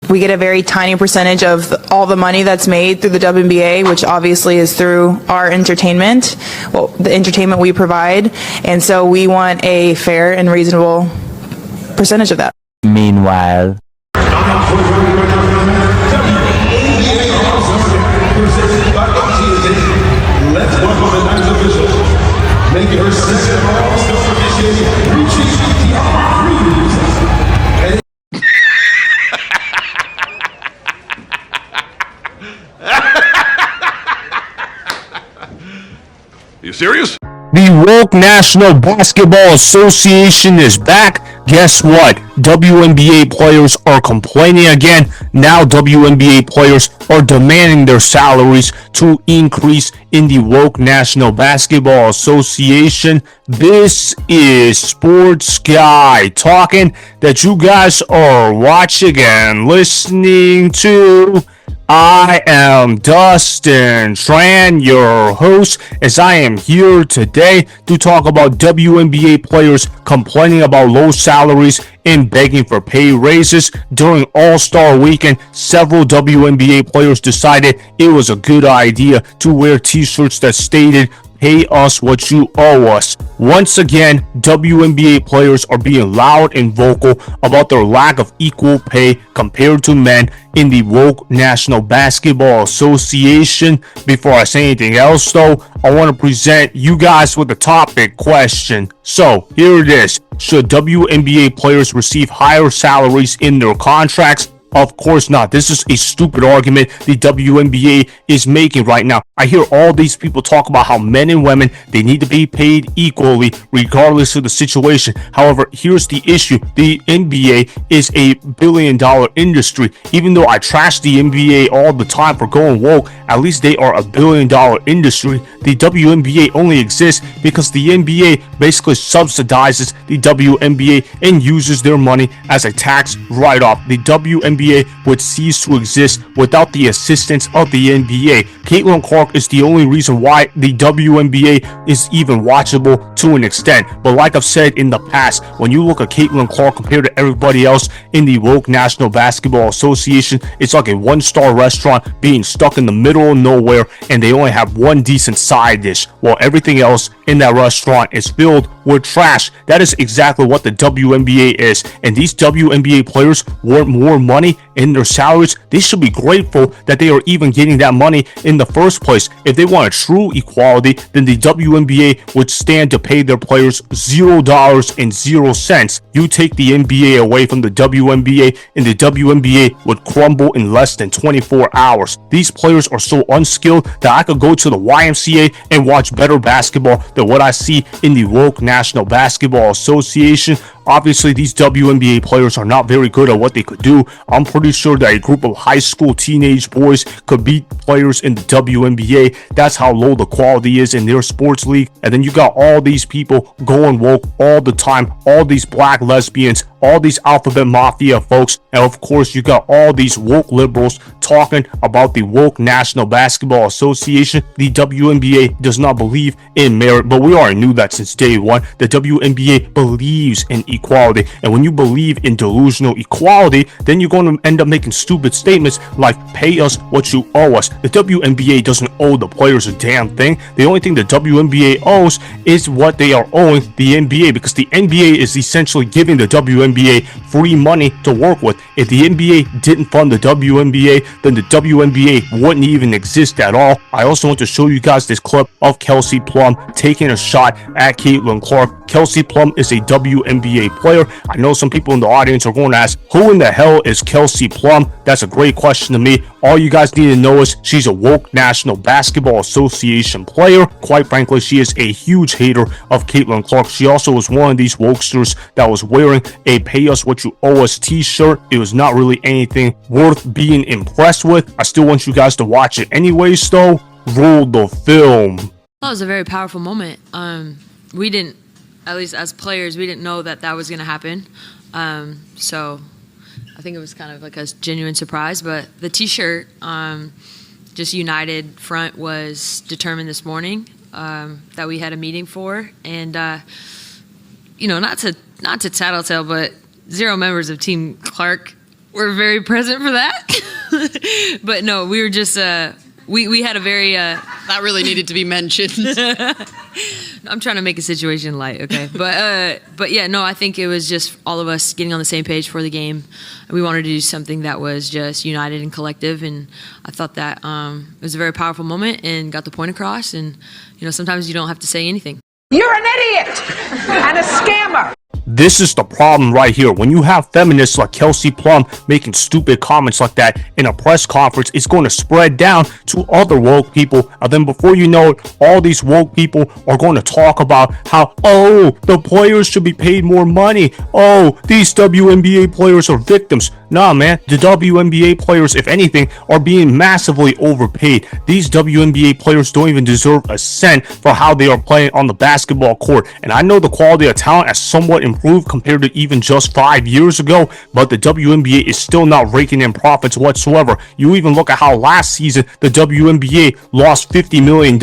We get a very tiny percentage of all the money that's made through the WNBA, which obviously is through our entertainment, well, the entertainment we provide. And so we want a fair and reasonable percentage of that. Meanwhile, let's welcome the night's official, making her second all-star officiating, reaching the Aari. You serious? the Woke National Basketball Association is back. Guess what? WNBA players are complaining again. Now WNBA players are demanding their salaries to increase in the Woke National Basketball Association. This is Sports Guy talking that you guys are watching and listening to. I am Dustin Tran, your host, as I am here today to talk about WNBA players complaining about low salaries and begging for pay raises. During All-Star Weekend, several WNBA players decided it was a good idea to wear t-shirts that stated, "Pay us what you owe us." Once again, WNBA players are being loud and vocal about their lack of equal pay compared to men in the Woke National Basketball Association. Before I say anything else though, I want to present you guys with a topic question. So here it is. Should WNBA players receive higher salaries in their contracts? Of course not. This is a stupid argument the WNBA is making right now. I hear all these people talk about how men and women, they need to be paid equally regardless of the situation. However, here's the issue. The NBA is a billion-dollar industry. Even though I trash the NBA all the time for going woke, at least they are a billion-dollar industry. The WNBA only exists because the NBA basically subsidizes the WNBA and uses their money as a tax write-off. The WNBA would cease to exist without the assistance of the NBA. Caitlin Clark is the only reason why the WNBA is even watchable to an extent. But like I've said in the past, when you look at Caitlin Clark compared to everybody else in the Woke National Basketball Association, it's like a one-star restaurant being stuck in the middle of nowhere and they only have one decent side dish while everything else in that restaurant is filled with trash. That is exactly what the WNBA is, and these WNBA players want more money in their salaries. They should be grateful that they are even getting that money in the first place. If they want a true equality, then the WNBA would stand to pay their players $0.00. You take the NBA away from the WNBA and the WNBA would crumble in less than 24 hours. These players are so unskilled that I could go to the YMCA and watch better basketball than what I see in the Woke National Basketball Association. Obviously, these WNBA players are not very good at what they could do. I'm pretty sure that a group of high school teenage boys could beat players in the WNBA. That's how low the quality is in their sports league. And then you got all these people going woke all the time, all these black lesbians, all these alphabet mafia folks, and of course you got all these woke liberals talking about the Woke National Basketball Association. The WNBA does not believe in merit, but we already knew that since day one. The WNBA believes in equality, and when you believe in delusional equality, then you're going to end up making stupid statements like "pay us what you owe us." The WNBA doesn't owe the players a damn thing. The only thing the WNBA owes is what they are owing the NBA, because the NBA is essentially giving the WNBA free money to work with. If the NBA didn't fund the WNBA, then the WNBA wouldn't even exist at all. I also want to show you guys this clip of Kelsey Plum taking a shot at Caitlin Clark. Kelsey Plum is a WNBA player. I know some people in the audience are going to ask, who in the hell is Kelsey Plum? That's a great question to me. All you guys need to know is she's a Woke National Basketball Association player. Quite frankly, she is a huge hater of Caitlin Clark. She also was one of these wokesters that was wearing a "Pay Us What You Owe Us" t-shirt. It was not really anything worth being impressed with. I still want you guys to watch it anyways though. Roll the film. That was a very powerful moment. We didn't, at least as players, we didn't know that was going to happen. So I think it was kind of like a genuine surprise. But the t-shirt, just united front, was determined this morning that we had a meeting for. And, not to tattletale, but 0 members of Team Clark were very present for that. But no, we were just we had a very That really needed to be mentioned. I'm trying to make a situation light, okay? But yeah, no, I think it was just all of us getting on the same page for the game. We wanted to do something that was just united and collective, and I thought that it was a very powerful moment and got the point across. And sometimes you don't have to say anything. You're an idiot and a scammer. This is the problem right here. When you have feminists like Kelsey Plum making stupid comments like that in a press conference, it's going to spread down to other woke people. And then before you know it, all these woke people are going to talk about how, oh, the players should be paid more money. Oh, these WNBA players are victims. Nah, man, the WNBA players, if anything, are being massively overpaid. These WNBA players don't even deserve a cent for how they are playing on the basketball court. And I know the quality of talent has somewhat improved compared to even just 5 years ago, but the WNBA is still not raking in profits whatsoever. You even look at how last season the WNBA lost $50 million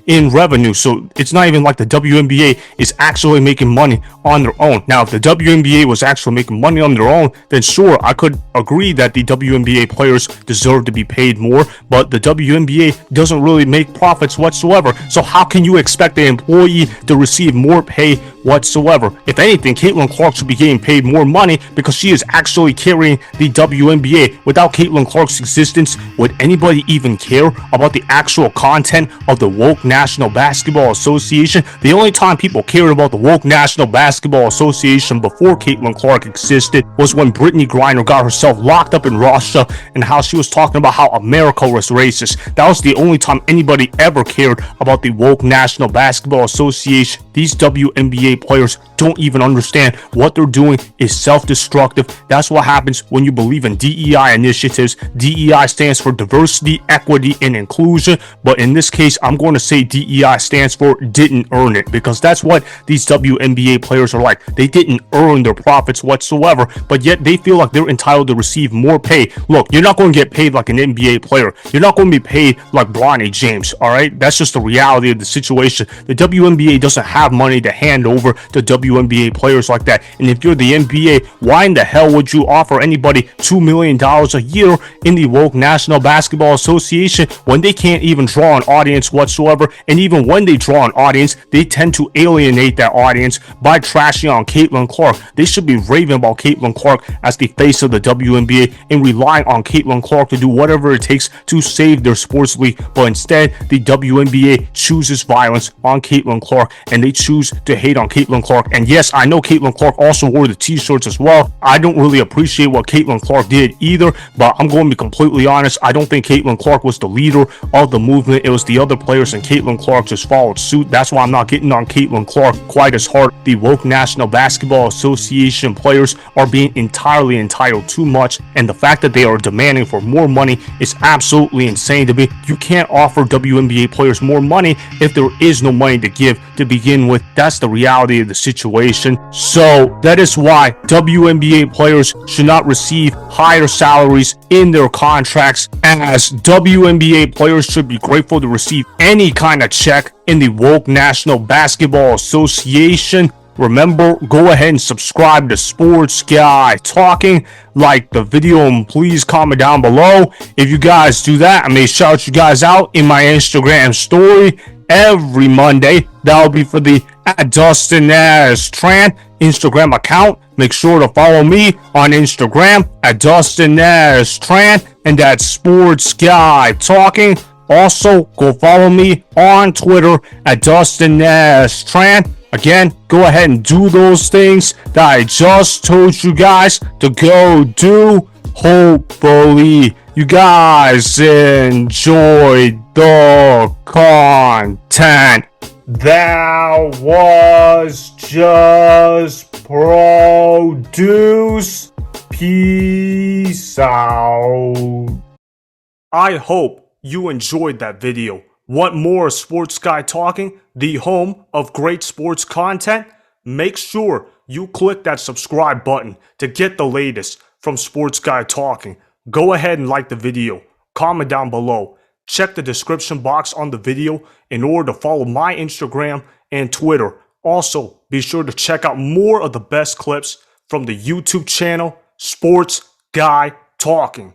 in revenue. So it's not even like the WNBA is actually making money on their own. Now, if the WNBA was actually making money on their own, then sure, I could agree that the WNBA players deserve to be paid more, but the WNBA doesn't really make profits whatsoever. So how can you expect the employee to receive more pay whatsoever? If anything, Caitlin Clark should be getting paid more money because she is actually carrying the WNBA. Without Caitlin Clark's existence, would anybody even care about the actual content of the woke National Basketball Association? The only time people cared about the woke National Basketball Association before Caitlin Clark existed was when Brittany Griner got herself locked up in Russia and how she was talking about how America was racist. That was the only time anybody ever cared about the woke National Basketball Association. These WNBA players don't even understand what they're doing is self-destructive. That's what happens when you believe in DEI initiatives. DEI stands for diversity, equity, and inclusion. But in this case, I'm going to say DEI stands for didn't earn it, because that's what these WNBA players are like. They didn't earn their profits whatsoever, but yet they feel like they're entitled to receive more pay. Look, you're not going to get paid like an NBA player. You're not going to be paid like Bronny James, all right? That's just the reality of the situation. The WNBA doesn't have money to hand over to WNBA players like that. And if you're the NBA, why in the hell would you offer anybody $2 million a year in the woke National Basketball Association when they can't even draw an audience whatsoever? And even when they draw an audience, they tend to alienate that audience by trashing on Caitlin Clark. They should be raving about Caitlin Clark as the face of the WNBA and relying on Caitlin Clark to do whatever it takes to save their sports league. But instead, the WNBA chooses violence on Caitlin Clark, and they choose to hate on Caitlin Clark. And yes, I know Caitlin Clark also wore the t-shirts as well. I don't really appreciate what Caitlin Clark did either, but I'm going to be completely honest. I don't think Caitlin Clark was the leader of the movement. It was the other players, and Caitlin Clark just followed suit. That's why I'm not getting on Caitlin Clark quite as hard. The woke National Basketball Association players are being entirely entitled too much, and the fact that they are demanding for more money is absolutely insane to me. You can't offer WNBA players more money if there is no money to give to begin with. That's the reality of the situation. So that is why WNBA players should not receive higher salaries in their contracts, as WNBA players should be grateful to receive any kind of check in the woke National Basketball Association. Remember, go ahead and subscribe to Sports Guy Talking, like the video, and please comment down below. If you guys do that, I may shout you guys out in my Instagram story every Monday. That'll be for the @DustinNasTran Instagram account. Make sure to follow me on Instagram @DustinNasTran, and that's Sports Guy Talking. Also, go follow me on Twitter @DustinNasTran. Again, go ahead and do those things that I just told you guys to go do. Hopefully, you guys enjoyed the content that was just produced. Peace out. I hope you enjoyed that video. Want more Sports Guy Talking, the home of great sports content? Make sure you click that subscribe button to get the latest from Sports Guy Talking. Go ahead and like the video, comment down below, check the description box on the video in order to follow my Instagram and Twitter. Also, be sure to check out more of the best clips from the YouTube channel, Sports guy talking.